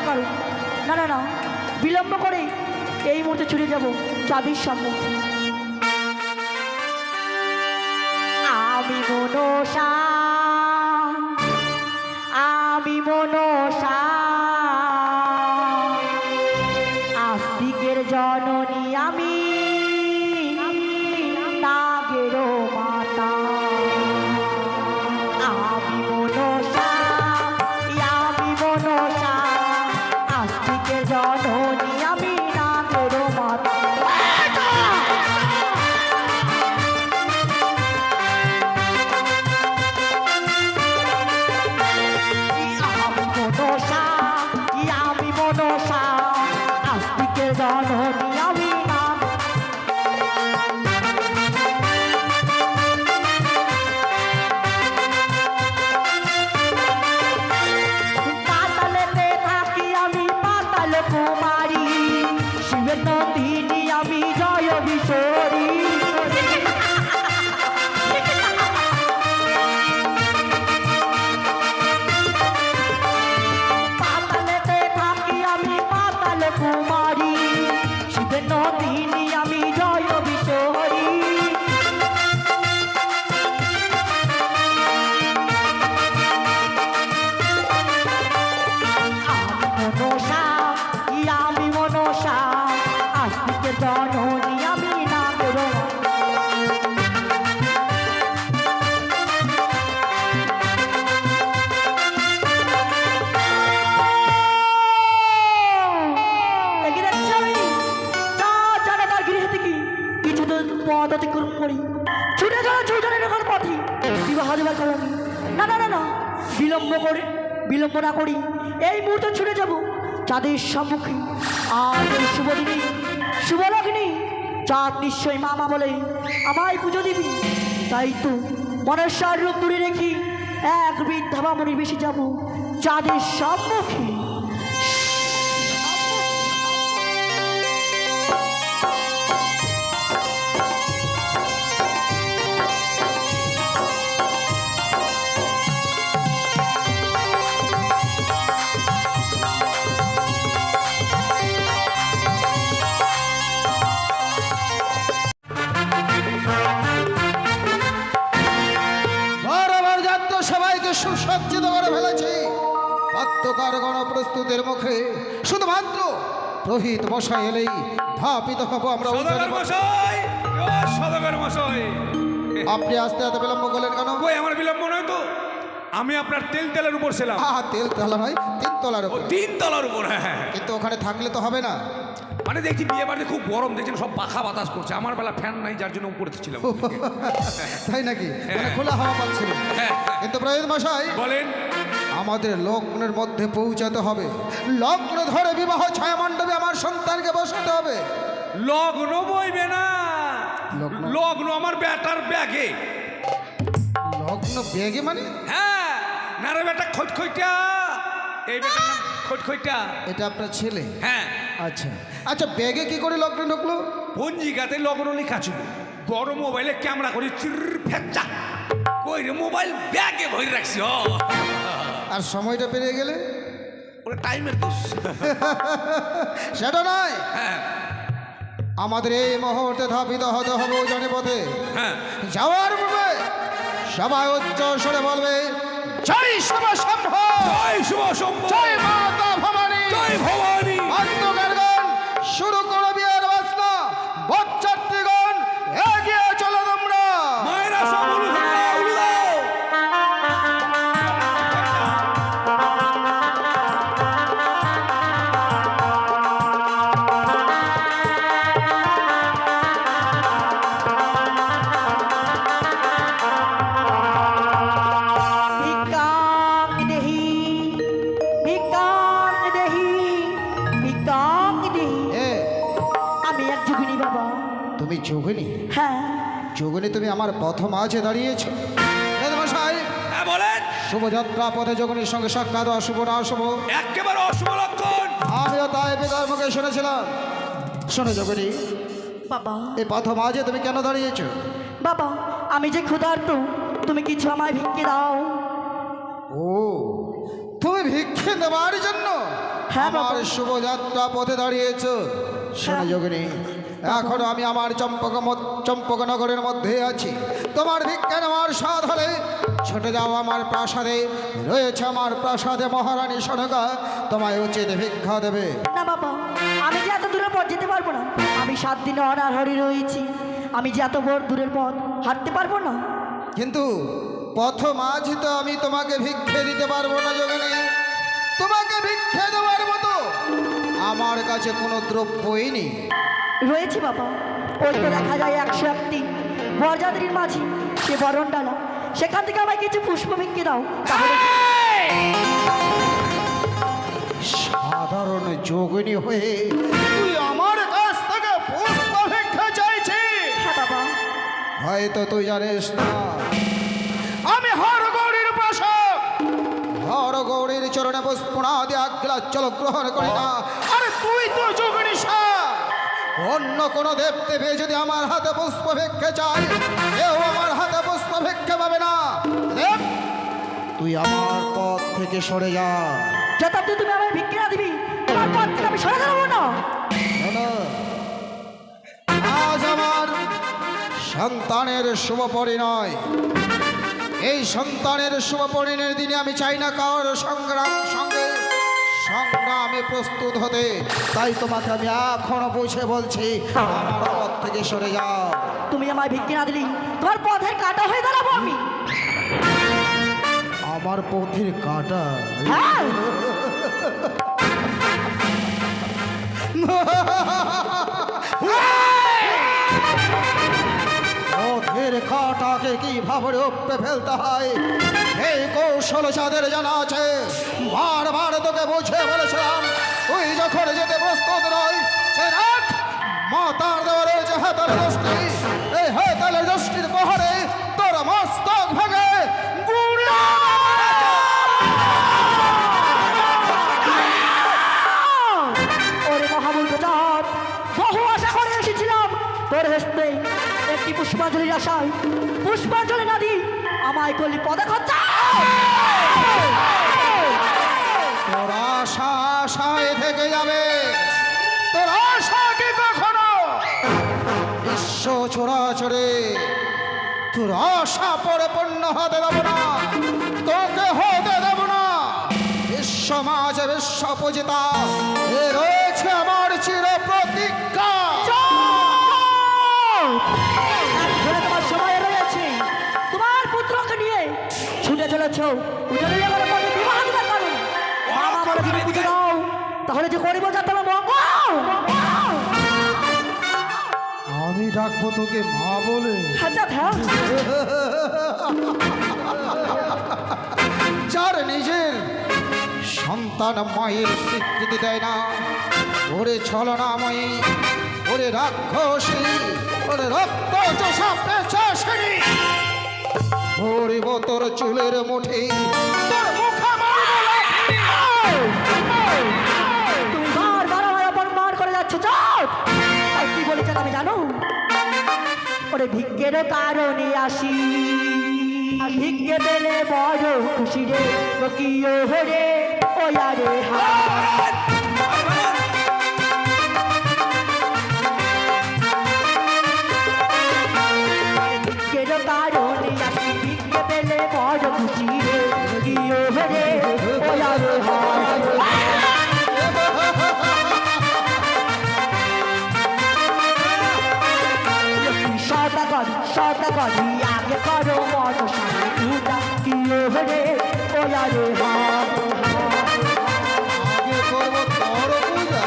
করো। না না না, বিলম্ব করে এই মুহূর্তে ছুটে যাব চাঁদের সম্মুখে। আমি মনসা, আমি মনসা, আস্তিকের জননী আমি, নাগের মাতা। আমি মনসা, আমি মনসা, আস্তিকের জননী আমি, নাগের মাতা। আমি মনসা, আস্তিকের জননী আমি, পাতালেতে থাকি আমি, পাতাল কুমারী, শিবের নন্দিনী আমি, জয় বিশ্বরী। পাতালেতে থাকি আমি, পাতাল কুমারী, শিবের নন্দিনী আমি, জয় বিশ্বরী। আমি মনসা, আস্তিকের জননী আমি, নাগের গৃহ থেকে কিছু পথ অতিক্রম করি, ছুটে যাওয়া ছুটানের এখন পথে বিবাহ দেবার কারণ। না না না না, বিলম্ব না করি এই মুহূর্তে ছুটে যাব চাঁদের সম্মুখে। আর এই শুভ দিনে শুভলগ্নে চাঁদ নিশ্চয়ই মামা বলে আমায় পুজো দিবি। তাই তো মনসার রূপ দূরে রেখে এক বৃদ্ধা বামুনি বেশি যাব চাঁদের সম্মুখে। সুসজ্জিত করে ফেলেছি পাত্রকার গণপ্রস্তুতের মুখে। শুধুমাত্র প্রহিত মশাই এলেই ধাপিত হবো আমরা। আপনি আসতে এত বিলম্ব করলেন কেন? আমার বিলম্ব নয় তো, আমি আপনার তেলের উপর ছিলাম। তেল তলা নয়, তিনতলার উপর। তিনতলার উপর, হ্যাঁ। কিন্তু ওখানে থাকলে তো হবে না। মানে দেখছি বিয়ে বাড়িতে খুব গরম, দেখছেন সব পাখা বাতাস করছে, আমার বেলা ফ্যান নাই যার জন্য উপরে ছিলাম। তাই নাকি? মানে খোলা হাওয়া পাচ্ছিল। কিন্তু প্রহিত মশাই বলেন, আমাদের লগ্নের মধ্যে পৌঁছাতে হবে। লগ্ন ধরে বিবাহ ছায়া মণ্ডপে আমার সন্তানকে বসাতে হবে। লগ্ন বইবে না, লগ্ন আমার বেটার ব্যাগে। লগ্ন ব্যাগে মানে? হ্যাঁ, না রে বেটা খটখইটা, এই বেটার নাম খটখইটা। এটা আপনার ছেলে? হ্যাঁ। আচ্ছা আচ্ছা, ব্যাগে কি করে লগ্ন ঢুকলো? পঞ্জিকাতে লগ্ন লেখা ছিল, বড় মোবাইলে ক্যামেরা করে চির ফেচ্চা কই রে মোবাইল ব্যাগে ভরে রাখছি। আর সময়টা পেরিয়ে গেলে? ওটা টাইমের দোষ। সেটা নয়, হ্যাঁ, আমাদের এই মুহূর্তে ধাবিত হতে হবে ওজনে পথে। হ্যাঁ, যাওয়ার পূর্বে সবাই উচ্চ স্বরে বলবে জয় শুভ শম্ভ, জয় শুভ শম্ভ, জয় মাতা ভবানী, জয় ভবানী। অন্ধকারগণ শুরু করো বিয়ের বাজনা। বরযাত্রীগণ এগিয়ে চলো তোমরা। মায়েরা সব উলু দাও, উলু দাও। তুমি যোগিনী? হ্যাঁ। যোগিনী, তুমি আমার প্রথম আজে দাঁড়িয়েছ। মশাই, হ্যাঁ বলেন। শুভযাত্রা পথে যোগিনীর সঙ্গে সাক্ষাৎ অশুভ না অশুভ? একেবারে অশুভ লক্ষণ। আমিও তাই পিতার মুখে শুনেছিলাম। শোনো যোগিনী, বাবা, এই প্রথম আজে তুমি কেন দাঁড়িয়েছ? বাবা, আমি যে ক্ষুধার্ত, তুমি কিছু আমায় ভিক্ষে দাও। ও, তুমি ভিক্ষে দেওয়ার জন্য হ্যাঁ, বাবা। আমার শুভযাত্রা পথে দাঁড়িয়েছ। শোনো হ্যাঁ। যোগিনী, এখনো আমি আমার চম্পকনগরের মধ্যে আছি। তোমার ভিক্ষা নেওয়ার স্বাদ হলে ছুটে যাও আমার প্রাসাদে। রয়েছে আমার প্রাসাদে মহারানী সনকা, তোমায় উচিত ভিক্ষা দেবে। না বাবা, আমি যে এত দূরের পথ যেতে পারবো না। আমি 7 দিনে অনাহারি রয়েছি। আমি যে এত বড় দূরের পথ হাঁটতে পারবো না। কিন্তু পথ মাঝি তো আমি তোমাকে ভিক্ষে দিতে পারবো না যোগিনী। তোমাকে ভিক্ষে দেওয়ার মতো আমার কাছে কোনো দ্রব্যই নেই। রয়েছে বাবা, ওই তো দেখা যায় 101টি বরযাত্রীর মাঝি সে বরণ ডালা, সেখান থেকে আমায় কিছু পুষ্প ভিক্ষে দাও, তাহলে সাধারণ যোগিনী হয়ে তুই আমার কাছ থেকে পুষ্প ভিক্ষা চাইছিস? হ্যাঁ বাবা। হয়তো তুই জানিস না, আমি হরগৌরীর উপাসক। হরগৌরীর চরণে পুষ্পনাদি আগ্রাচল গ্রহণ করি না। আরে তুই তো যোগিনী সা। অন্য কোন দেব দেবে যদি আমার হাতে পুষ্প ভিক্ষে চাই, কেউ আমার হাতে পুষ্প ভিক্ষে পাবে না। দেব, তুই আমার পথ থেকে সরে যা। যথার্থ তুমি আমায় ভিক্ষে না দিবি, তোমার পথ থেকে আমি সরে যাবো না। শোনো, আজ আমার সন্তানের শুভ পরিণয়। এই সন্তানের শুভ পরিণয়ের দিনে আমি চাই না কারোর সংগ্রামে প্রস্তুত হতে। তাই তোমাকে আমি এখনো বুঝে বলছি, আমার পথ থেকে সরে যাও। তুমি আমায় ভিক্ষে না দিলি তোমার পথের কাটা হয়ে দাঁড়াবো আমি। আমার পথের কাটা? হ্যাঁ, পথের কাটাকে কিভাবে উপড়ে ফেলতে হয় এই কৌশল যাদের জানা আছে, বারবার তোকে বুঝে বলেছিলাম। তুই যখন যেতে প্রস্তুত নয়, সে রাখ মাতার দেওয়া রয়েছে হাতালের দৃষ্টি। এই হাতালের দৃষ্টির পহরে তোর মস্তক ভাগে ওরে মহামূল্য চাঁদ, বহু আশা করে এসেছিলাম তোর হস্তে একটি পুষ্পাঞ্জলির আশায়। পুষ্পাঞ্জলি না দি আমায় করলি পদক্ষেপ। তোর আশা আশায় থেকে যাবে। তোর আশা কি কখনো বিশ্ব চোরাচরে তোর আশা পরিপূর্ণ হতে দেব না, তোকে হতে দেব না। বিশ্ব মাঝে বিশ্ব পূজিতা এ রয়েছে আমার চির প্রতিজ্ঞা। ধরে তোমার সময় রয়েছে, তোমার পুত্রকে নিয়ে ছুটে চলেছ উজানি নগরের মধ্যে বিবাহ দিবার কারণে। বাবা বলে যদি পুজো দাও তাহলে যে করিব যা তোমার মঙ্গল। আমি ডাকবো তোকে মা বলে? আচ্ছা হ্যাঁ, যার নিজের সন্তান মায়ের স্বীকৃতি দেয় না, ওরে ছলনাময়ী, ওরে রাক্ষসী, ওরে রক্ত চোষা পেঁচাশিনী, ধরিব তোর চুলের মুঠি, তোর মুখে মারিব লাথি। তুমি বারবার আমায় অপমান করে যাচ্ছ। যাও, আর কি বলেছেন আমি জানো? ওরে ভিক্ষের কারণে আসি, ভিক্ষে পেলে বড় খুশি রে, কিও হরে ওয়া রে হা। ভিক্ষের কারণে আসি, ভিক্ষে পেলে বড় খুশি রে, কিও হরে ওয়া রে হা। সদাগরি আগে করো মন সাথে পূজা, কি হরে ওয়া রে হা। আগে করব তোর পূজা।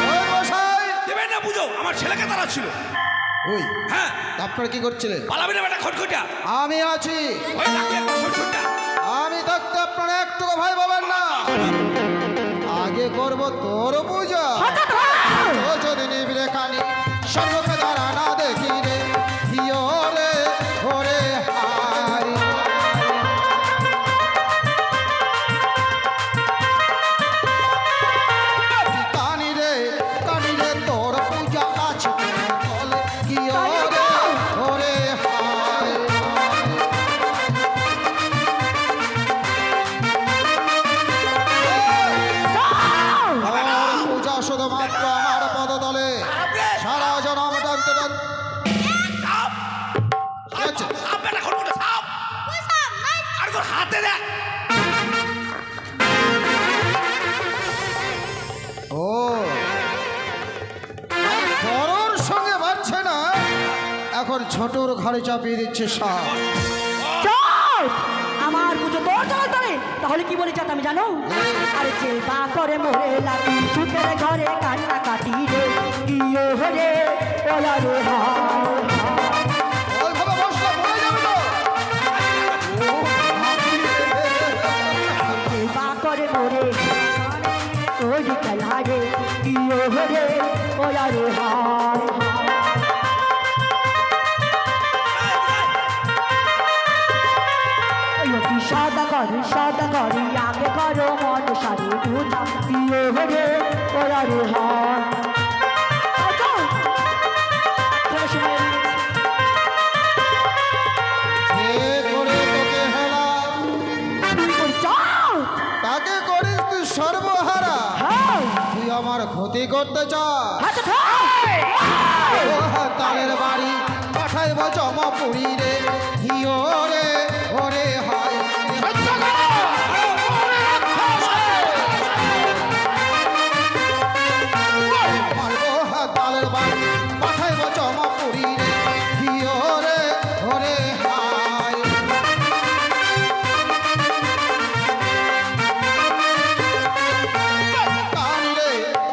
ওই মশাই! দেবেন না পুজো, আমার ছেলেকে তারা ছিল। ওই, হ্যাঁ, আপনারা কি করছিলেন? পালাবি না বেটা খটখটা। আমি আছি। ওই ডাকলে একটা শ্বশুরটা। আমি থাকতে আপনারা একটু ভয় পাবেন না। আগে করব তোর পূজা। ও যদি নিবিড়ে কানি সম্মুখে দাঁড়া না দেখি রে, হিও রে ওরে হাই। কানি রে তোর পূজা আছে বলে, হিও রে ওরে হাই। তোর হাতে দেখ। ও বড়র সঙ্গে বাড়ছে না, এখন ছোটর ঘাড়ে চাপিয়ে দিচ্ছে সাপ। চল আমার পুজো তোর চল তবে তাহলে কি বলে চাত আমি জানো আরে যে বা করে মোরে লাগি সুখের ঘরে কান্না কাটি রে ইয়ে হরে ওলা রে ওইভাবে বসলে মরে যাবে তো। যে বা করে মোরে ওই খেলা রে ইয়ে হরে ওলা রে সদা করি আগে করো মন সারি পূজা ইয়ে হরে ওরা রে যে করে তোকে হেলা তাকে করিস তুই সর্বহারা। তুই আমার ক্ষতি করতে চাস। তালের বাড়ি পাঠাইব জমাপুরি রে হিও রে ওরে হায় মারবো তালের বাড়ি পাঠাইব জমাপুরি রে হিও রে ওরে হায়।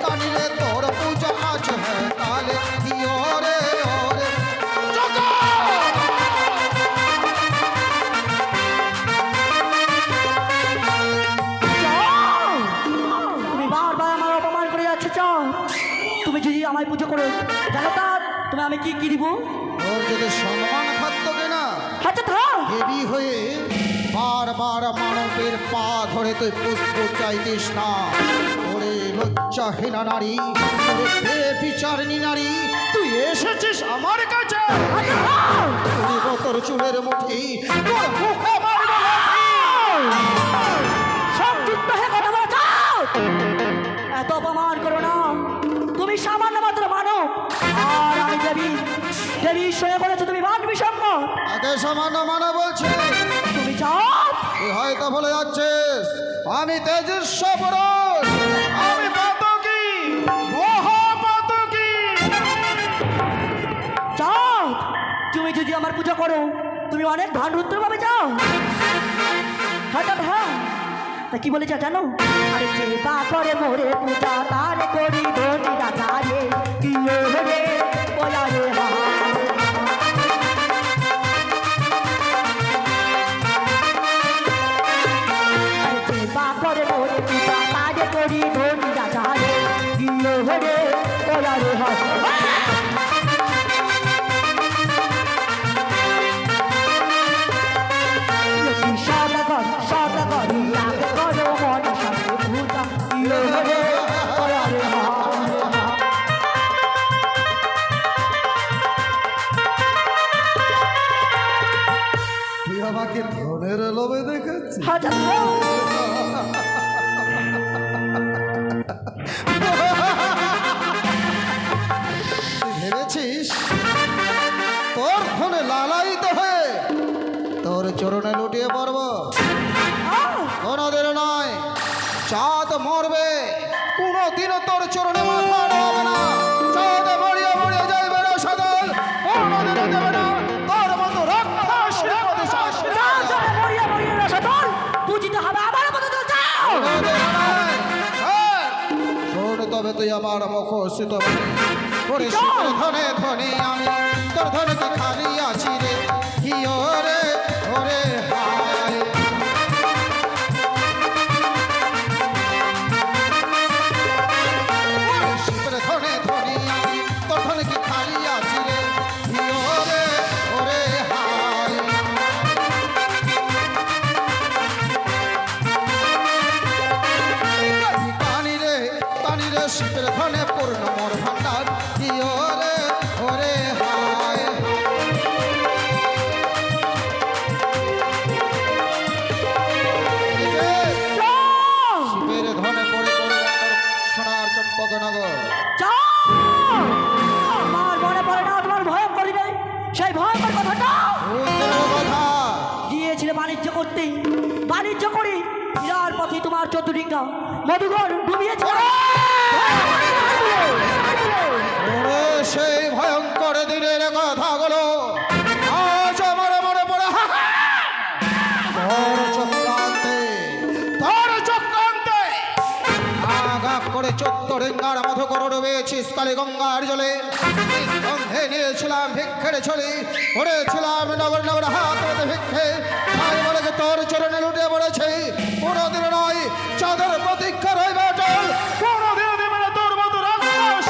কানিরে তোর পূজা আজ হ্যাঁ কালে হিও রে ওরে তুমি বারবার আমার অপমান করে যাচ্ছে চাও তুমি যদি আমায় পুজো করো জানো তার তুমি আমি কি দিব তোর যদি সম্মান থাকতো কিনা আচ্ছা থাক দেবী হয়ে বারবার মানবের পা ধরে তুই পুষ্প চাইতিস না। ওরে লজ্জাহীনা নারী, ওরে বিচারিণী নারী, তুই এসেছিস আমার কাছে। তুই তোর চুলের মুঠি তোর মুখে মারবো লাথি। সব যুক্ত হয়ে কথা বলা চাও এত অপমান করো না তুমি সামান্য মাত্র মানো আর আমি দেবী দেবীর সঙ্গে বলেছো তুমি মানবি সম্মত আগে সামান্য মানা বলছে। তুমি চাও তুই হয়তো বলে যাচ্ছিস আমি তেজস্ব পুরুষ, আমি পাতকী মহাপাতকী। চাও তুমি যদি আমার পূজা করো তুমি অনেক ধান রুদ্র ভাবে যাও হঠাৎ হ্যাঁ তা কি বলেছে জানো আরে যে বা করে মোরে পূজা তার করি ধনী রাজা রে কি রে বলা রে আরে যে বা করে মোরে পূজা তার করি ধনী রাজা রে কি রে বলা রে সদা করি আগে করো মন সারি পূজা ইয়ে হরে ওরা রে তুই আমাকে ধনের লোভে দেখেছিস। হাজার তুই ভেবেছিস তোর ধনে লালায়িত হয়ে তোর চরণে লুটিয়ে পড়ব? কোনোদিন নয়। চাঁদ মরবে কোনোদিনও তোর চরণে মাথা নেবে না। চাঁদ মরিয়া মরিয়া যাইবে না সদল, কোনোদিনও দেবে না তোর মতো রাক্ষস মরিয়া মরিয়া রসদল পূজিত হবে আমার মতো তো যাও কোনোদিন নয়। হ্যাঁ, শোন তবে তুই আমার মুখস্থিত করে ধনে ধনে আমি তোর ধনকে খালি আছি রে হিও রে ওরে হায়। শিবের ধনে ধনে আমি তোর ধনকে খালি আছি রে হিও রে ওরে হায়। কানি রে শিবের ধনে পূর্ণ মোর ভান্ডার হিও রে ওরে হায়। শিবের ধনে পড়ে পড়ে সোনার চম্পকনগর। আমার মনে পড়ে না তোমার ভয় করি নাই সেই ভয়ঙ্কর কথাটা কথা গিয়েছিলে বাণিজ্য করতে বাণিজ্য করে ফিরার পথে তোমার চতুরিঙ্গা মধুঘর ডুবিয়েছে। ওরে সেই ভয়ঙ্কর দিনের কথাগুলো আজ আমার মনে পড়ে। তোর চক্রান্তে আঘাত করে চত্বরিঙ্গার মধুকর ডুবেছিস কালী গঙ্গার জলে। নিঃসন্দেহে নিয়েছিলাম ভিক্ষের ছড়ি, করেছিলাম নগর নগর হাত হতে ভিক্ষে। তাই বলে যে তোর চরণে লুটে পড়েছে। কোনোদিন নয় চাঁদের প্রতীক্ষা রইবে অটল। কোনোদিন দেবে না তোর মতো রাক্ষস।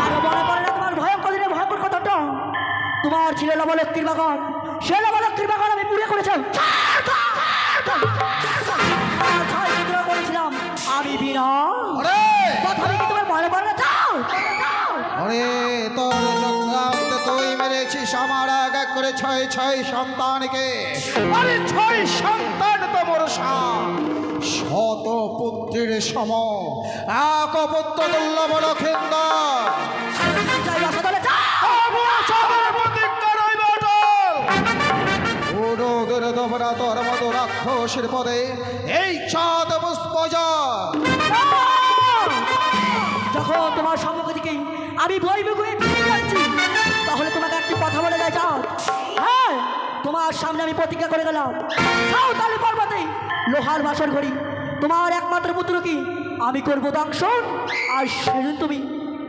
আরো মনে পড়ে না তোমার ভয়ঙ্কর দিনের ভয়ঙ্কর কথাটা? তোমার ছিল লবলক্ষ্মীর বাগান, সে লবলক্ষ্মীর বাগান আমি পুড়ে করেছি। করেছিলাম আমি বিনা আরে কথা কি তোমার মনে পড়ে না? যাও আরে তোর চক্রান্তে তুই মেরেছিস আমার এক এক করে ছয় ছয় সন্তানকে। আরে ছয় সন্তান তো মোর শত পুত্রের সম, এক পুত্র তুল্য বড় খেন্দা। যাই আসলে যাও। তোর মতো রাক্ষসের পদে এই চাঁদ পুষ্প যা। যখন তোমার সম্মুখে দিকে আমি বই মুখে ফিরে যাচ্ছি, তাহলে তোমাকে একটি কথা বলে যায় যাও। হ্যাঁ, তোমার সামনে আমি প্রতিজ্ঞা করে গেলাম, যাও তাহলে পর্বতে লোহার বাসর ঘড়ি তোমার একমাত্র পুত্রকে আমি করবো দংশন। আর সেদিন তুমি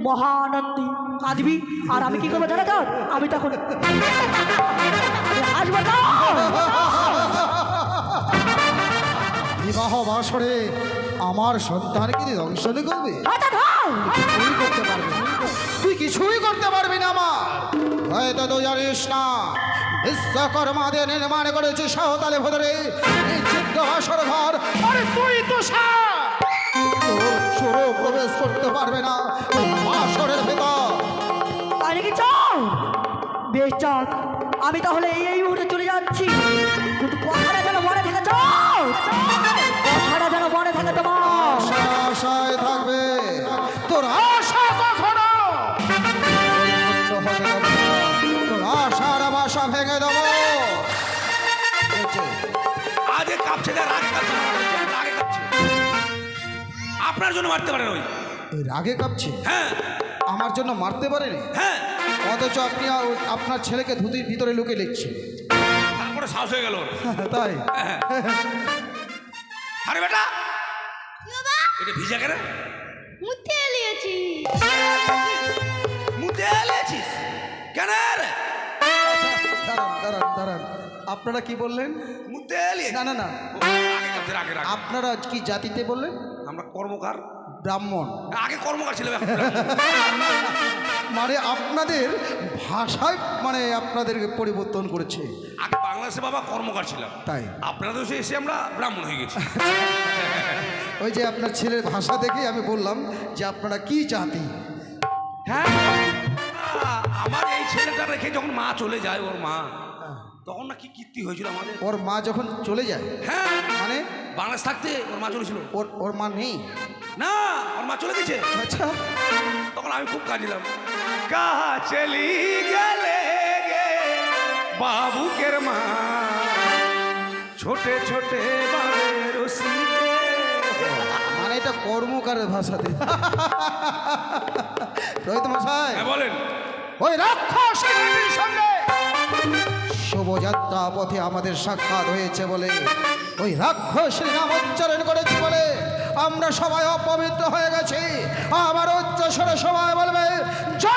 মহানন্দী কাঁদবি, আর আমি কি করবো জানা যাও? আমি তখন আসবো। বিবাহ বাসরে আমার সন্তানকে তুই দংশন করবি? তুই করতে পারবি না। তুই কিছুই করতে পারবি না আমার। হয়তো তুই জানিস না বিশ্বকর্মা দিয়ে নির্মাণ করেছে সাঁওতালি ভদরে এই ছিদ্র বাসর ঘর। আরে তুই তো তোর চোরও প্রবেশ করতে পারবে না ওই বাসরের ভেতর। তাই নাকি? চাও বেশ চাও, আমি তাহলে এই মুহূর্তে চলে যাচ্ছি, কিন্তু কথাটা যেন মনে থাকে। চাও কথাটা যেন মনে থাকে তোমার। আশায় থাকবে তোর আশা কখনো তোর আশার বাসা ভেঙে দেবো। আগে কাঁপছে না, রাগে কাঁপছে না, রাগে কাঁপছে। আপনার জন্য মারতে পারেন ওই। ওই রাগে কাঁপছে? হ্যাঁ আমার জন্য মারতে পারেনি? হ্যাঁ, অথচ আপনি আপনার ছেলেকে ধুতির ভিতরে লুকে লিখছেন। তারপরে সাহস হয়ে গেল। তাই? আরে বেটা, এটা ভিজা কেন? মুতে লিয়েছি। মুতে এলেছিস কেন রে? দাঁড়ান দাঁড়ান দাঁড়ান, আপনারা কি বললেন? মুতে এলিয়েছিস? না না না, আগে কাঁপছে, রাগে রাগে। আপনারা কি জাতিতে বললেন? আমরা কর্মকার। ব্রাহ্মণ। আগে কর্মকার ছিল, এখন ব্রাহ্মণ। মানে আপনাদের ভাষায় মানে আপনাদেরকে পরিবর্তন করেছে। আগে বাংলাদেশে বাবা কর্মকার ছিলাম, তাই আপনাদের দেশে এসে আমরা ব্রাহ্মণ হয়ে গেছি। ওই যে আপনার ছেলের ভাষা দেখে আমি বললাম যে আপনারা কি জাতি। হ্যাঁ, আমার এই ছেলেটা রেখে যখন মা চলে যায়, ওর মা, তখন না কি কীর্তি হয়েছিল আমাদের। ওর মা যখন চলে যায়? হ্যাঁ, মানে বাংলাদেশ থাকতে ওর মা চলেছিল। ওর মা নেই? না, ওর মা চলে গেছে। আচ্ছা, তখন আমি খুব কাঁদিলাম, কাহা চলি গেলে গে বাবুকের মা, ছোটে ছোটে বাবের মানে এটা কর্মকারের ভাষাতে। রোহিত মশাই বলেন। ওই রাক্ষসের সঙ্গে শুভযাত্রা পথে আমাদের সাক্ষাৎ হয়েছে বলে, ওই রাক্ষসের নাম উচ্চারণ করেছি বলে আমরা সবাই অপবিত্র হয়ে গেছি। আবার উচ্চস্বরে সবাই বলবে জয়